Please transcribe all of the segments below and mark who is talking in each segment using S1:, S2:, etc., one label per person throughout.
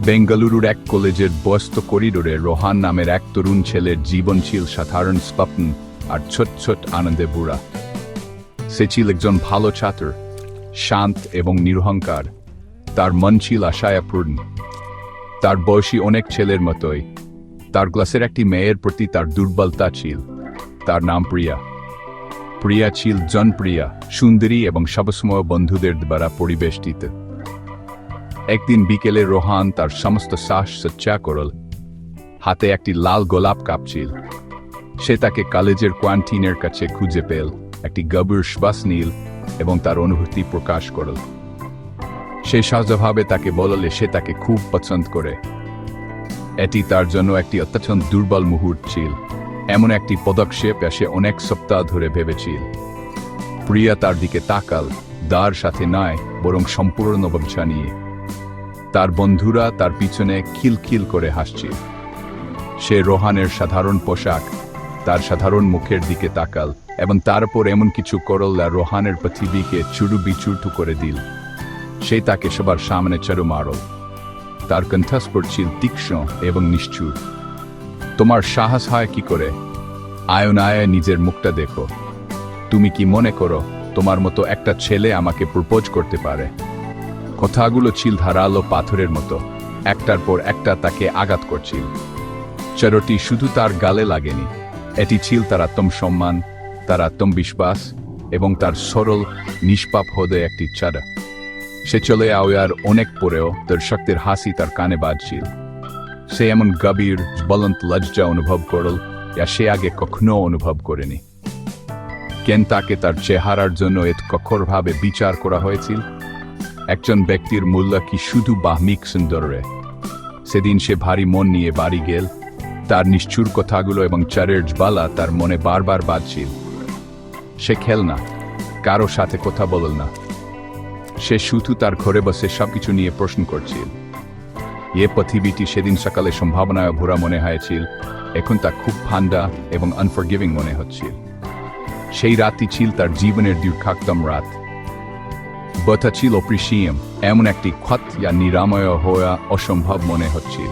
S1: বেঙ্গালুরুর এক কলেজের ব্যস্ত করিডোরে রোহান নামের এক তরুণ ছেলের জীবন ছিল সাধারণ স্বপ্ন আর ছোট ছোট আনন্দে বুড়া। সে ছিল একজন ভালো ছাত্র, শান্ত এবং নিরহংকার। তার মন ছিল আশায় পূর্ণ। তার বয়সী অনেক ছেলের মতোই তার ক্লাসের একটি মেয়ের প্রতি তার দুর্বলতা ছিল। তার নাম প্রিয়া। প্রিয়া ছিল জনপ্রিয়া, সুন্দরী এবং সবসময় বন্ধুদের দ্বারা পরিবেষ্টিত। একদিন বিকেলে রোহান তার সমস্ত শ্বাস সচ্চা করল। হাতে একটি লাল গোলাপ কাপ ছিল। সে তাকে কলেজের ক্যান্টিনের কাছে খুঁজে পেল, একটি গভীর শ্বাস নিল এবং তার অনুভূতি প্রকাশ করল। সে সহজভাবে তাকে বললে সে তাকে খুব পছন্দ করে। এটি তার জন্য একটি অত্যন্ত দুর্বল মুহূর্ত ছিল, এমন একটি পদক্ষেপ সে অনেক সপ্তাহ ধরে ভেবেছিল। প্রিয়া তার দিকে তাকাল, তার সাথে নয় বরং সম্পূর্ণ ব্যবসা নিয়ে। তার বন্ধুরা তার পিছনে খিলখিল করে হাসছিল। সে রোহানের সাধারণ পোশাক, তার সাধারণ মুখের দিকে তাকাল এবং তারপর এমন কিছু করল যা রোহানের পৃথিবীকে চুরু বিচুরু করে দিল। সে তাকে সবার সামনে চারু মারল। তার কণ্ঠস্বর ছিল তীক্ষ্ণ এবং নিষ্ঠুর। তোমার সাহস হয় কি করে? আয়নায় নিজের মুখটা দেখো। তুমি কি মনে করো তোমার মতো একটা ছেলে আমাকে প্রপোজ করতে পারে? কথাগুলো ছিল ধারালো পাথরের মতো, একটার পর একটা তাকে আঘাত করছিল। চারটি শুধু তার গালে লাগেনি, এটি ছিল তার আত্মসম্মান, তার আত্মবিশ্বাস এবং তার সরল নিষ্পাপ হৃদয়ে একটি চারা। সে চলে আওয়ার অনেক পরেও দর্শকদের হাসি তার কানে বাজছিল। সে এমন গভীর জ্বলন্ত লজ্জা অনুভব করল যা সে আগে কখনো অনুভব করেনি। কেন তাকে তার চেহারার জন্য এত কঠোরভাবে বিচার করা হয়েছিল? একজন ব্যক্তির মূল্য কি শুধু বাহ্যিক সৌন্দর্যে? সেদিন সে ভারী মন নিয়ে বাড়ি গেল। তার নিষ্ঠুর কথাগুলো এবং চারের জ্বালা তার মনে বারবার বাজছিল। সে খেল না, কারো সাথে কথা বলল না। সে শুধু তার ঘরে বসে সবকিছু নিয়ে প্রশ্ন করছিল। এ পৃথিবীটি সেদিন সকালে সম্ভাবনায় ভরা মনে হয়েছিল, এখন তা খুব ঠান্ডা এবং আনফরগিভিং মনে হচ্ছিল। সেই রাতটি ছিল তার জীবনের দীর্ঘতম রাত। ব্যথা ছিল অপরিসীম, এমন একটি ক্ষত যা নিরাময় হওয়া অসম্ভব মনে হচ্ছিল।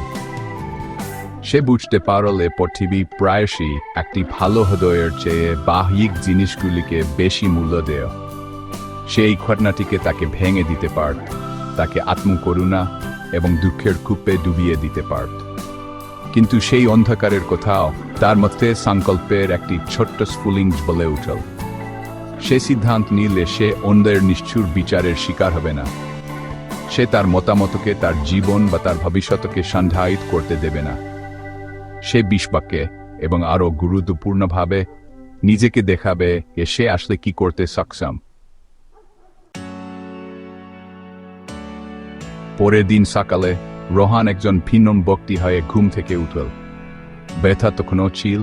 S1: সে বুঝতে পারল এ পৃথিবী প্রায়শই একটি ভালো হৃদয়ের চেয়ে বাহ্যিক জিনিসগুলিকে বেশি মূল্য দেয়। সেই ঘটনাটিকে তাকে ভেঙে দিতে পারত, তাকে আত্মকরুণা এবং দুঃখের কূপে ডুবিয়ে দিতে পারত। কিন্তু সেই অন্ধকারের কোথাও তার মধ্যে সংকল্পের একটি ছোট্ট স্ফুলিঙ্গ বলে উঠল। সে সিদ্ধান্ত নিলে সে অন্যের নিষ্ঠুর বিচারের শিকার হবে না। সে তার মতামতকে, তার জীবন বা তার ভবিষ্যৎকে সংজ্ঞায়িত করতে দেবে না। সে বিশ্বকে এবং আরও গুরুত্বপূর্ণভাবে নিজেকে দেখাবে যে সে আসলে কি করতে সক্ষম। পরের দিন সকালে রোহান একজন ভিন্ন ব্যক্তি হয়ে ঘুম থেকে উঠল। ব্যথা তখনও ছিল,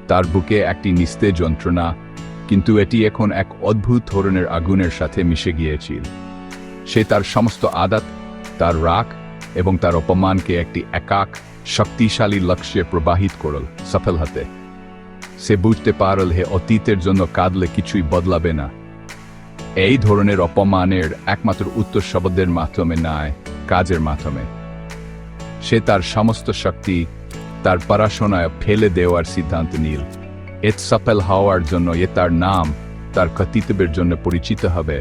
S1: তার বুকে একটি নিস্তেজ যন্ত্রণা, কিন্তু এটি এখন এক অদ্ভুত ধরনের আগুনের সাথে মিশে গিয়েছিল। সে তার সমস্ত আদত, তার রাগ এবং তার অপমানকে একটি একক শক্তিশালী লক্ষ্যে প্রবাহিত করল সফল হতে। সে বুঝতে পারল হে অতীতের জন্য কাঁদলে কিছুই বদলাবে না। এই ধরনের অপমানের একমাত্র উত্তর শব্দের মাধ্যমে নয়, কাজের মাধ্যমে। সে তার সমস্ত শক্তি তার পড়াশোনায় ফেলে দেওয়ার সিদ্ধান্ত নিল। এত সফল হওয়ার জন্য তার নাম তার কর্তৃত্বের জন্য পরিচিত হবে,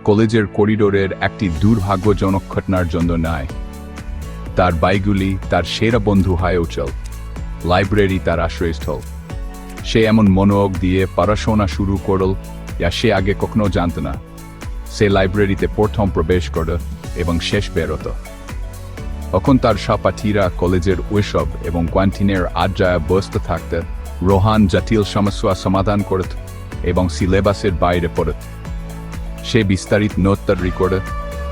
S1: কলেজের করিডোরের একটি দুর্ভাগ্যজনক ঘটনার জন্য নয়। তার বাইগুলি তার সেরা বন্ধু হয়ে উঠল, লাইব্রেরি তার আশ্রয়স্থল। সে এমন মনোযোগ দিয়ে পড়াশোনা শুরু করল যা সে আগে কখনো জানত না। সে লাইব্রেরিতে প্রথম প্রবেশ করল এবং শেষ বেরোত। তখন তার সহপাঠীরা কলেজের উৎসব এবং ক্যান্টিনের আড্ডায় ব্যস্ত থাকতে রোহান জটিল সমস্যা সমাধান করত এবং সিলেবাসের বাইরে পড়ত। সে বিস্তারিত নোট তৈরি করে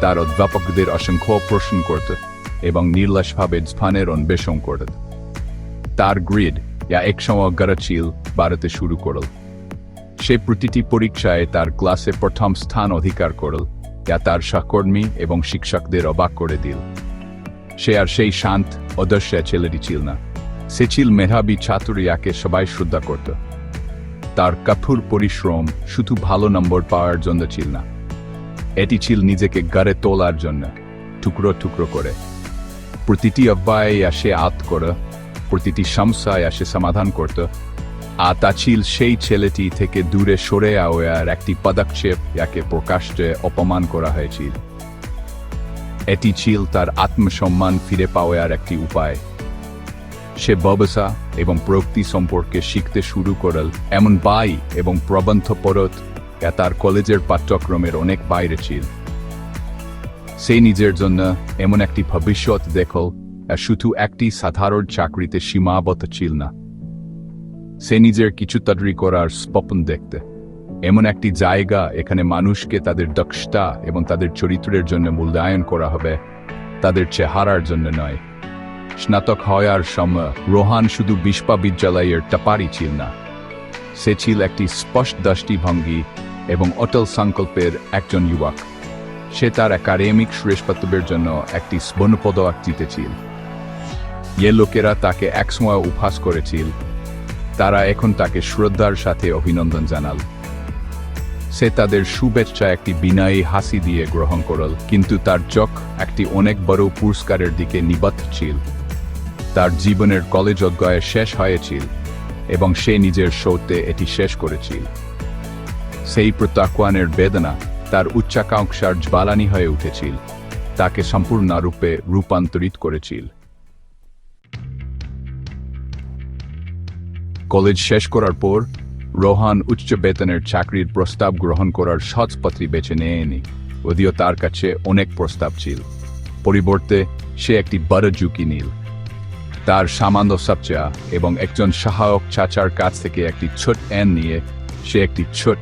S1: তার অধ্যাপকদের অসংখ্য প্রশ্ন করত এবং নির্লসভাবে স্থানের অন্বেষণ করত। তার গ্রিড যা একসময় গড়ছিল বাড়তে শুরু করল। সে প্রতিটি পরীক্ষায় তার ক্লাসে প্রথম স্থান অধিকার করল, যা তার সহকর্মী এবং শিক্ষকদের অবাক করে দিল। সে আর সেই শান্ত আদর্শ ছেলেটি ছিল না। সে ছিল মেধাবী ছাত্র যাকে সবাই শ্রদ্ধা করত। তার কঠোর পরিশ্রম শুধু ভালো নম্বর পাওয়ার জন্য ছিল না, এটি ছিল নিজেকে গড়ে তোলার জন্য, টুকরো টুকরো করে। প্রতিটি অব্যয়ে আসে আত করে, প্রতিটি সমস্যায় আসে সমাধান করত। আর তা ছিল সেই ছেলেটি থেকে দূরে সরে আওয়ার একটি পদক্ষেপ, যাকে প্রকাশ্যে অপমান করা হয়েছিল। এটি ছিল তার আত্মসম্মান ফিরে পাওয়ার একটি উপায়। সে ব্যবসা এবং প্রযুক্তি সম্পর্কে শিখতে শুরু করল, এমন বাই এবং প্রবন্ধ পড়ত তার কলেজের পাঠ্যক্রমের অনেক বাইরে ছিল। সে নিজের জন্য এমন একটি ভবিষ্যৎ দেখল, শুধু একটি সাধারণ চাকরিতে সীমাবদ্ধ ছিল না। সে নিজের কিছু তৈরি করার স্বপ্ন দেখতে, এমন একটি জায়গা এখানে মানুষকে তাদের দক্ষতা এবং তাদের চরিত্রের জন্য মূল্যায়ন করা হবে, তাদের চেহারার জন্য নয়। স্নাতক হওয়ার সময় রোহান শুধু বিশ্ববিদ্যালয়ের টপারি ছিল না, সে ছিল একটি স্পষ্ট দৃষ্টিভঙ্গি এবং অটল সংকল্পের একজন যুবক। সে তার একাডেমিক শ্রেষ্ঠত্বের জন্য একটি স্বর্ণপদক জিতেছিল। যে লোকেরা তাকে একসময় উপহাস করেছিল, তারা এখন তাকে শ্রদ্ধার সাথে অভিনন্দন জানাল। সে তাদের শুভেচ্ছা একটি বিনয়ী হাসি দিয়ে গ্রহণ করল, কিন্তু তার চোখ একটি অনেক বড় পুরস্কারের দিকে নিবদ্ধ ছিল। তার জীবনের কলেজ অধ্যয় শেষ হয়েছিল এবং সে নিজের শোতে এটি শেষ করেছিল। সেই প্রত্যাখ্যানের বেদনা তার উচ্চাকাঙ্ক্ষার জ্বালানি হয়ে উঠেছিল, তাকে সম্পূর্ণরূপে রূপান্তরিত করেছিল। কলেজ শেষ করার পর রোহান উচ্চ বেতনের চাকরির প্রস্তাব গ্রহণ করার সৎপথই বেছে নেয়নি, যদিও তার কাছে অনেক প্রস্তাব ছিল। পরিবর্তে সে একটি বড় ঝুঁকি নিল। তার সামান্য সবচেয়া এবং একজন সহায়ক চাচার কাছ থেকে একটি ছোট এন নিয়ে সে একটি ছোট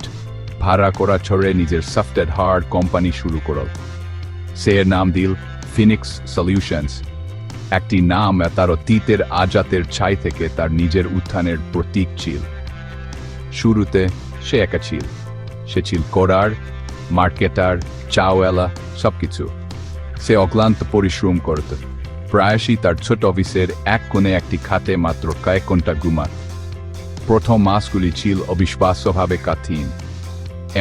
S1: ভাড়া করা ছড়ে নিজের সফটওয়্যার হার্ড কোম্পানি শুরু করল। সে এর নাম দিল ফিনিক্স সলিউশনস, একটি নাম তার অতীতের আজাতের ছাই থেকে তার নিজের উত্থানের প্রতীক ছিল। শুরুতে সে একা ছিল, সে ছিল কোডার, মার্কেটার, চাওয়ালা, সবকিছু। সে অক্লান্ত পরিশ্রম করত, প্রায়শই তার ছোট অফিসের এক কোণে একটি খাতে মাত্র কয়েক ঘন্টা ঘুমাত। প্রথম মাসগুলি ছিল অবিশ্বাস্যভাবে কঠিন।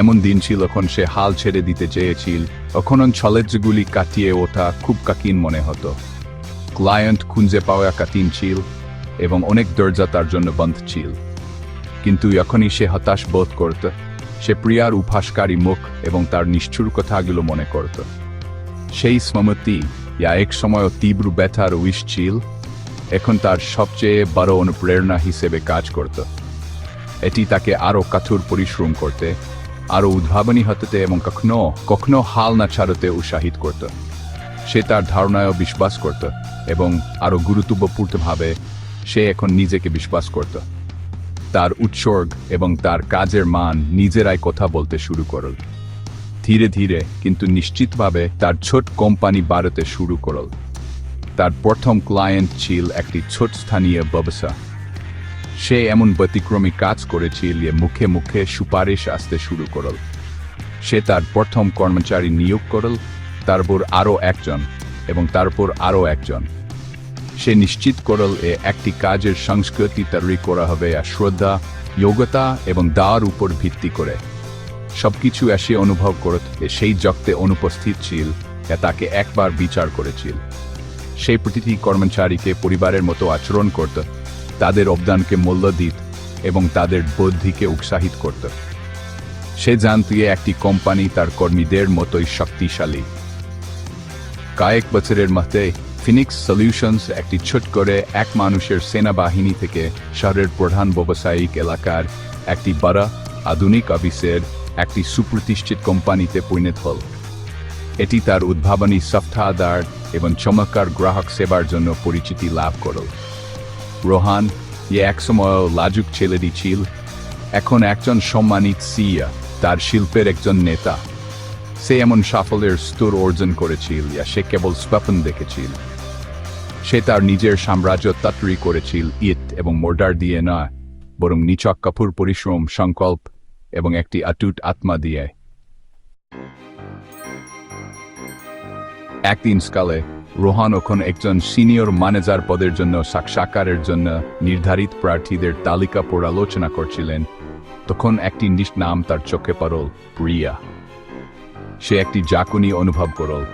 S1: এমন দিন ছিল যখন সে হাল ছেড়ে দিতে চেয়েছিল, তখন চ্যালেঞ্জগুলি কাটিয়ে ওঠা খুব কঠিন মনে হতো। ক্লায়েন্ট খুঁজে পাওয়া কঠিন ছিল এবং অনেক দরজা তার জন্য বন্ধ ছিল। কিন্তু যখনই সে হতাশ বোধ করত, সে প্রিয়ার উপহাসকারী মুখ এবং তার নিষ্ঠুর কথাগুলো মনে করত। সেই স্মৃতি, যা এক সময় তীব্র ব্যথার উইশ ছিল, এখন তার সবচেয়ে বড় অনুপ্রেরণা হিসেবে কাজ করত। এটি তাকে আরও কঠোর পরিশ্রম করতে, আরও উদ্ভাবনী হতে এবং কখনো কখনো হাল না ছাড়তে উৎসাহিত করত। সে তার ধারণায়ও বিশ্বাস করত এবং আরও গুরুত্বপূর্ণভাবে সে এখন নিজেকে বিশ্বাস করত। তার উৎসর্গ এবং তার কাজের মান নিজেরাই কথা বলতে শুরু করল। ধীরে ধীরে কিন্তু নিশ্চিতভাবে তার ছোট কোম্পানি বাড়াতে শুরু করল। তার প্রথম ক্লায়েন্ট ছিল একটি ছোট স্থানীয় ব্যবসা। সে এমন ব্যতিক্রমী কাজ করেছিল যে মুখে মুখে সুপারিশ আসতে শুরু করল। সে তার প্রথম কর্মচারী নিয়োগ করল, তারপর আরও একজন এবং তারপর আরও একজন। সে নিশ্চিত করল একটি কাজের সংস্কৃতি তৈরি করা হবে শ্রদ্ধা, যোগ্যতা এবং দার উপর ভিত্তি করে। সবকিছু এসে অনুভব করত সেই জগতে অনুপস্থিত ছিল, তাকে একবার বিচার করেছিল। সেই প্রতিটি কর্মচারীকে পরিবারের মতো আচরণ করত, তাদের অবদানকে মূল্য দিত এবং তাদের বুদ্ধিকে উৎসাহিত করত। সে জানত একটি কোম্পানি তার কর্মীদের মতোই শক্তিশালী। কয়েক বছরের মধ্যে ফিনিক্স সলিউশনস একটি ছোট করে এক মানুষের সেনাবাহিনী থেকে শহরের প্রধান ব্যবসায়িক এলাকার একটি বড় আধুনিক অফিসের একটি সুপ্রতিষ্ঠিত কোম্পানিতে পরিণত হল। এটি তার উদ্ভাবনী সফটওয়্যার এবং চমৎকার গ্রাহক সেবার জন্য পরিচিতি লাভ করল। রোহান, যে একসময় লাজুক ছেলেটি ছিল, এখন একজন সম্মানিত সিইও, তার শিল্পের একজন নেতা। সে এমন সাফল্যের স্তর অর্জন করেছিল যা সে কেবল স্বপ্ন দেখেছিল। সে তার নিজের সাম্রাজ্য তৈরি করেছিল ইট এবং মোর্টার দিয়ে নয়, বরং নিছক কঠোর পরিশ্রম, সংকল্প এবং একটি অটুট আত্মা দিয়ে। একদিন সকালে রোহান ওখন একজন সিনিয়র ম্যানেজার পদের জন্য সাক্ষাৎকারের জন্য নির্ধারিত প্রার্থীদের তালিকা পর্যালোচনা করছিলেন। তখন একটি নাম তার চোখে পড়ল, প্রিয়া। সে একটি ঝাঁকুনি অনুভব করল।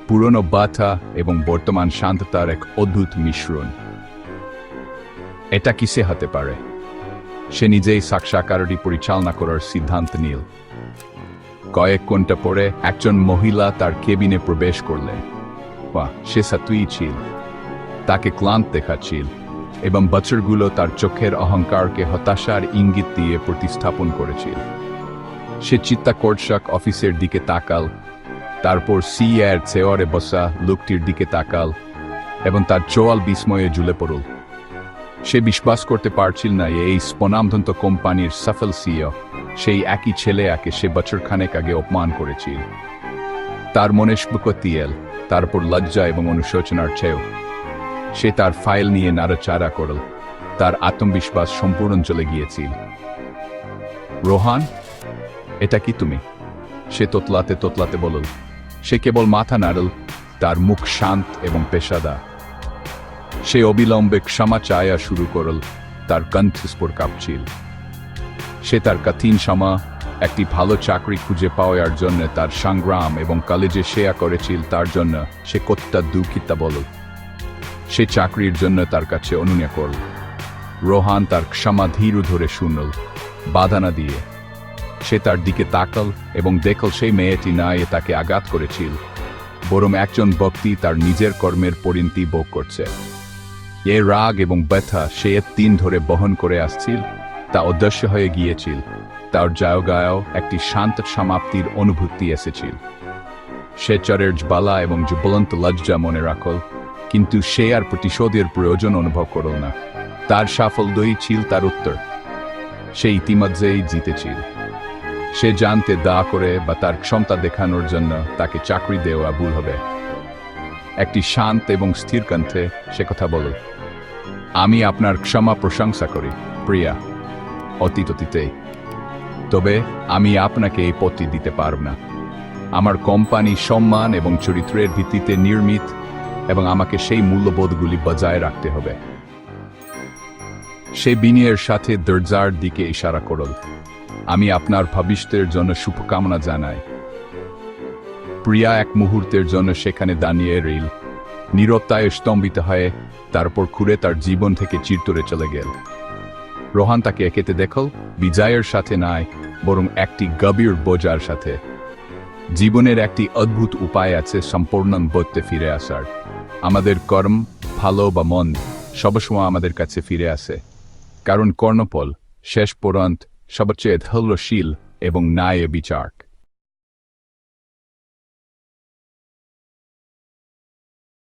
S1: পুরনো বাধা এবং বর্তমান শান্ততার এক অদ্ভুত মিশ্রণ। এটা কিসে হতে পারে? সে নিজেই সাক্ষাৎকারটি পরিচালনা করার সিদ্ধান্ত নিল। কয়েক ঘন্টা পরে একজন মহিলা তার কেবিনে প্রবেশ করলেন। সে সাতুই ছিল, তাকে ক্লান্ত দেখাচ্ছিল এবং বছরগুলো তার চোখের অহংকারকে হতাশার ইঙ্গিত দিয়ে প্রতিস্থাপন করেছিল। সে চিত্তাকর্ষক অফিসের দিকে তাকাল, তারপর সিএর চেয়ারে বসা লোকটির দিকে তাকাল এবং তার চোয়াল বিস্ময়ে ঝুলে পড়ল। সে বিশ্বাস করতে পারছিল না এই স্বনামধন্য কোম্পানির সফল সিইও সেই একই ছেলে একে সে বছরখানেক আগে অপমান করেছিল। তার মনে স্ফুকতি এল, তারপর লজ্জা এবং অনুশোচনার ছেও। সে তার ফাইল নিয়ে নাড়াচাড়া করল, তার আত্মবিশ্বাস সম্পূর্ণ চলে গিয়েছিল। রোহান, এটা কি তুমি? সে তোতলাতে তোতলাতে বলল। সে কেবল মাথা নাড়ল, তার মুখ শান্ত এবং পেশাদার। সে অবিলম্বে ক্ষমা চায়া শুরু করল, তার কণ্ঠস্বর কাঁপছিল। সে তার কঠিন সময় একটি ভালো চাকরি খুঁজে পাওয়ার জন্য তার সংগ্রাম এবং কলেজে শেয়া করেছিল তার জন্য সে কতটা দুঃখিত বলল। সে চাকরির জন্য তার কাছে অনুনয় করল। রোহান তার ক্ষমা ধীর ধরে শুনল, বাধা না দিয়ে। সে তার দিকে তাকাল এবং দেখল সেই মেয়েটি না তাকে আঘাত করেছিল, বরং একজন ব্যক্তি তার নিজের কর্মের পরিণতি ভোগ করছে। এ রাগ এবং ব্যথা সে দিন ধরে বহন করে আসছিল, তা অদৃশ্য হয়ে গিয়েছিল। তার জায়গায়ও একটি শান্ত সমাপ্তির অনুভূতি এসেছিল। সে চরের জ্বালা এবং জ্বলন্ত লজ্জা মনে রাখল, কিন্তু সে আর প্রতিশোধের প্রয়োজন অনুভব করল না। তার সাফল্যই ছিল তার উত্তর। সে ইতিমধ্যেই জিতেছিল। সে জানতে দা করে বা তার ক্ষমতা দেখানোর জন্য তাকে চাকরি দেওয়া ভুল হবে। একটি শান্ত এবং স্থির কণ্ঠে সে কথা বলল, আমি আপনার ক্ষমা প্রশংসা করি প্রিয়া, অতীতে। তবে আমি আপনাকে এই পদটি দিতে পারব না। আমার কোম্পানি সম্মান এবং চরিত্রের ভিত্তিতে নির্মিত এবং আমাকে সেই মূল্যবোধগুলি বজায় রাখতে হবে। সে বিনয়ের সাথে দরজার দিকে ইশারা করল। আমি আপনার ভবিষ্যতের জন্য শুভকামনা জানাই। প্রিয়া এক মুহূর্তের জন্য সেখানে দাঁড়িয়ে রইল, নীরবতায় স্তম্ভিত হয়ে, তারপর ঘুরে তার জীবন থেকে চিরতরে চলে গেল। রোহান তাকে একেতে দেখল, বিজয়ের সাথে নয়, বরং একটি গভীর বোঝার সাথে। জীবনের একটি অদ্ভুত উপায় আছে সম্পূর্ণ বোধে ফিরে আসার। আমাদের কর্ম, ভালো বা মন্দ, সবসময় আমাদের কাছে ফিরে আসে, কারণ কর্ণফল শেষ পর্যন্ত সবচেয়ে ধৈর্যশীল এবং ন্যায় বিচার।